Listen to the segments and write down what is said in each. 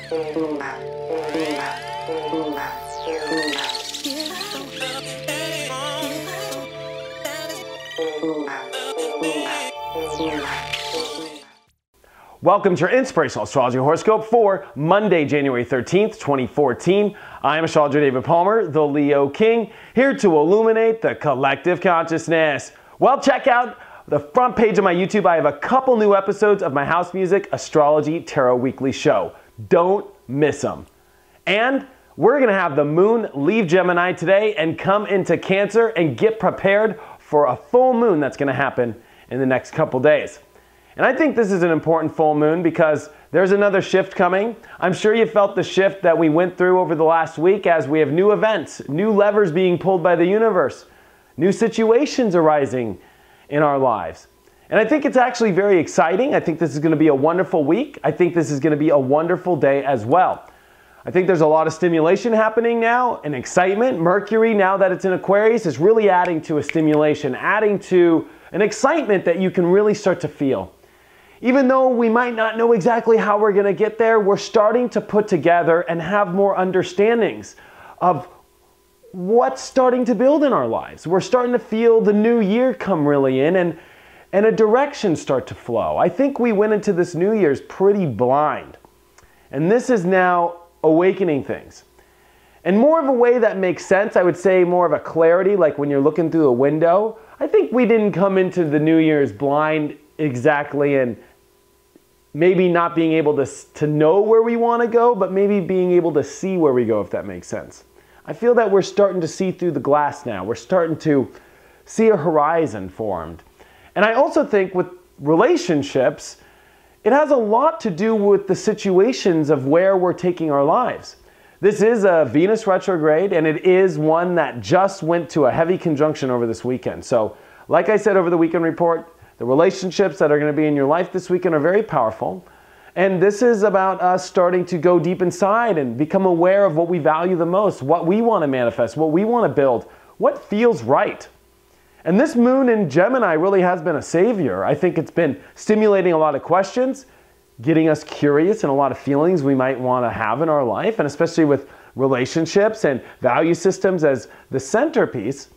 Welcome to your Inspirational Astrology Horoscope for Monday, January 13th, 2014. I am astrologer David Palmer, the Leo King, here to illuminate the collective consciousness. Well, check out the front page of my YouTube. I have a couple new episodes of my house music astrology tarot weekly show. Don't miss them. And we're going to have the moon leave Gemini today and come into Cancer, and get prepared for a full moon that's going to happen in the next couple days. And I think this is an important full moon because there's another shift coming. I'm sure you felt the shift that we went through over the last week as we have new events, new levers being pulled by the universe, new situations arising in our lives. And I think it's actually very exciting. I think this is going to be a wonderful week. I think this is going to be a wonderful day as well. I think there's a lot of stimulation happening now and excitement. Mercury, now that it's in Aquarius, is really adding to a stimulation, adding to an excitement that you can really start to feel. Even though we might not know exactly how we're going to get there, we're starting to put together and have more understandings of what's starting to build in our lives. We're starting to feel the new year come really in and a direction start to flow. I think we went into this New Year's pretty blind. And this is now awakening things. And more of a way that makes sense, I would say more of a clarity, like when you're looking through a window. I think we didn't come into the New Year's blind exactly, and maybe not being able to know where we want to go, but maybe being able to see where we go, if that makes sense. I feel that we're starting to see through the glass now. We're starting to see a horizon formed. And I also think with relationships, it has a lot to do with the situations of where we're taking our lives. This is a Venus retrograde, and it is one that just went to a heavy conjunction over this weekend. So, like I said over the weekend report, the relationships that are going to be in your life this weekend are very powerful. And this is about us starting to go deep inside and become aware of what we value the most, what we want to manifest, what we want to build, what feels right. And this moon in Gemini really has been a savior. I think it's been stimulating a lot of questions, getting us curious and a lot of feelings we might want to have in our life, and especially with relationships and value systems as the centerpiece.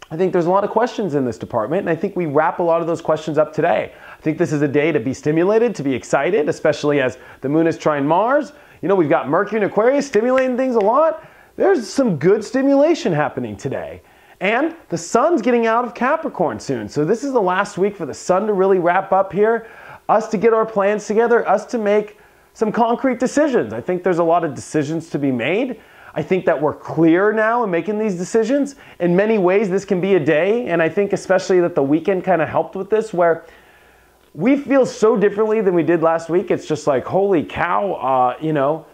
I think there's a lot of questions in this department, and I think we wrap a lot of those questions up today. I think this is a day to be stimulated, to be excited, especially as the moon is trine Mars. You know, we've got Mercury in Aquarius stimulating things a lot. There's some good stimulation happening today. And the sun's getting out of Capricorn soon. So this is the last week for the sun to really wrap up here, us to get our plans together, us to make some concrete decisions. I think there's a lot of decisions to be made. I think that we're clear now in making these decisions. In many ways, this can be a day, and I think especially that the weekend kind of helped with this, where we feel so differently than we did last week. It's just like, holy cow, you know,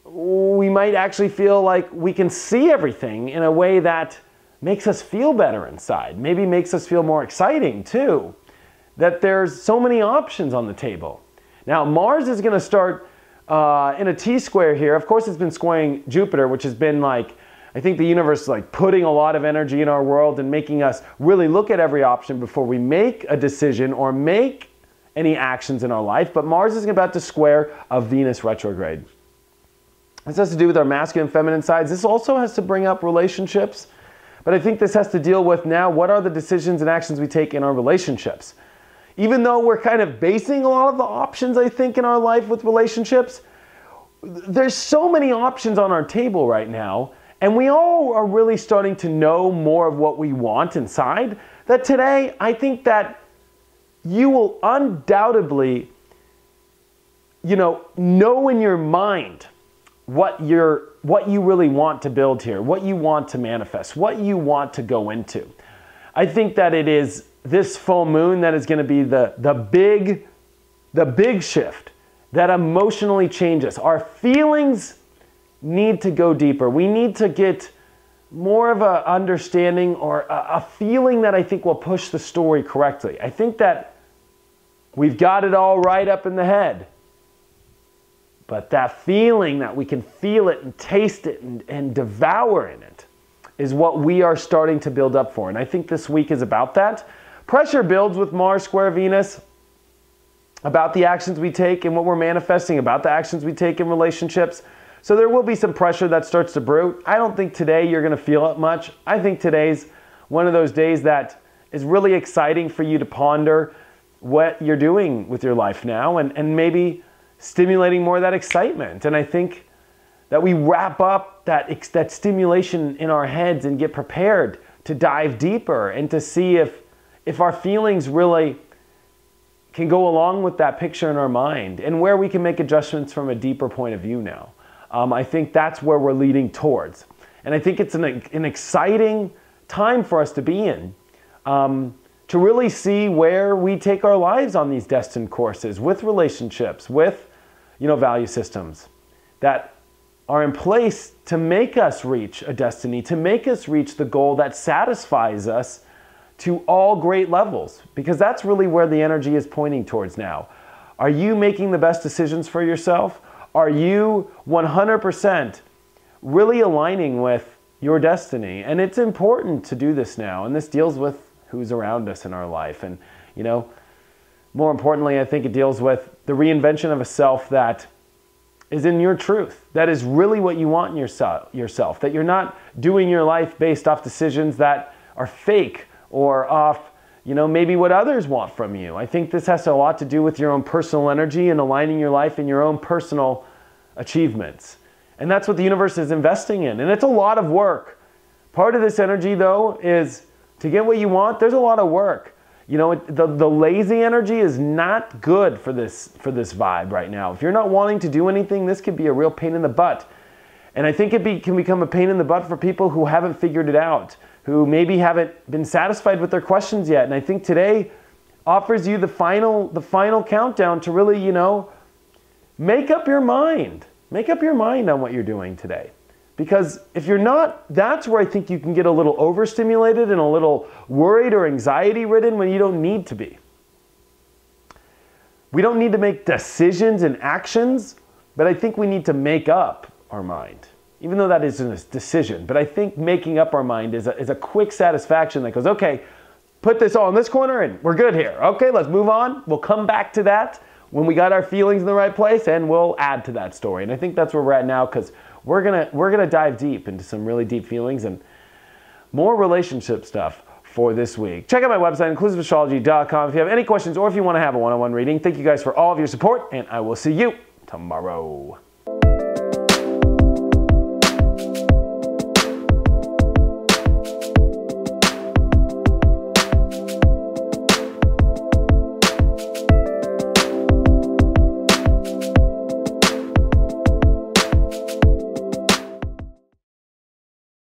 we might actually feel like we can see everything in a way that makes us feel better inside, maybe makes us feel more exciting too, that there's so many options on the table. Now, Mars is going to start in a T-square here. Of course, it's been squaring Jupiter, which has been like, I think the universe is like putting a lot of energy in our world and making us really look at every option before we make a decision or make any actions in our life. But Mars is about to square a Venus retrograde. This has to do with our masculine and feminine sides. This also has to bring up relationships. But I think this has to deal with now, what are the decisions and actions we take in our relationships? Even though we're kind of basing a lot of the options, I think, in our life with relationships, there's so many options on our table right now, and we all are really starting to know more of what we want inside, that today, I think that you will undoubtedly, know in your mind what you really want to build here, what you want to manifest, what you want to go into. I think that it is this full moon that is going to be the big shift that emotionally changes. Our feelings need to go deeper. We need to get more of an understanding or a feeling that I think will push the story correctly. I think that we've got it all right up in the head. But that feeling that we can feel it and taste it and devour in it is what we are starting to build up for. And I think this week is about that. Pressure builds with Mars square Venus. about the actions we take and what we're manifesting, about the actions we take in relationships. So there will be some pressure that starts to brew. I don't think today you're going to feel it much. I think today's one of those days that is really exciting for you to ponder what you're doing with your life now and maybe stimulating more of that excitement. And I think that we wrap up that stimulation in our heads and get prepared to dive deeper and to see if our feelings really can go along with that picture in our mind and where we can make adjustments from a deeper point of view now. I think that's where we're leading towards. And I think it's an exciting time for us to be in, to really see where we take our lives on these destined courses with relationships, with value systems that are in place to make us reach a destiny, to make us reach the goal that satisfies us to all great levels, because that's really where the energy is pointing towards now. Are you making the best decisions for yourself? Are you 100% really aligning with your destiny? And it's important to do this now, and this deals with who's around us in our life. And more importantly, I think it deals with the reinvention of a self that is in your truth, that is really what you want in yourself, that you're not doing your life based off decisions that are fake or off, maybe what others want from you. I think this has a lot to do with your own personal energy and aligning your life in your own personal achievements. And that's what the universe is investing in. And it's a lot of work. Part of this energy, though, is to get what you want, there's a lot of work. The lazy energy is not good for this vibe right now. If you're not wanting to do anything, this could be a real pain in the butt. And I think it can become a pain in the butt for people who haven't figured it out, who maybe haven't been satisfied with their questions yet. And I think today offers you the final countdown to really, make up your mind. Make up your mind on what you're doing today. Because if you're not, that's where I think you can get a little overstimulated and a little worried or anxiety ridden when you don't need to be. We don't need to make decisions and actions, but I think we need to make up our mind. Even though that isn't a decision. But I think making up our mind is a quick satisfaction that goes, okay, put this all in this corner and we're good here. Okay, let's move on. We'll come back to that when we got our feelings in the right place and we'll add to that story. And I think that's where we're at now, because we're gonna dive deep into some really deep feelings and more relationship stuff for this week. Check out my website, inclusiveastrology.com, if you have any questions or if you want to have a one-on-one reading. Thank you guys for all of your support, and I will see you tomorrow.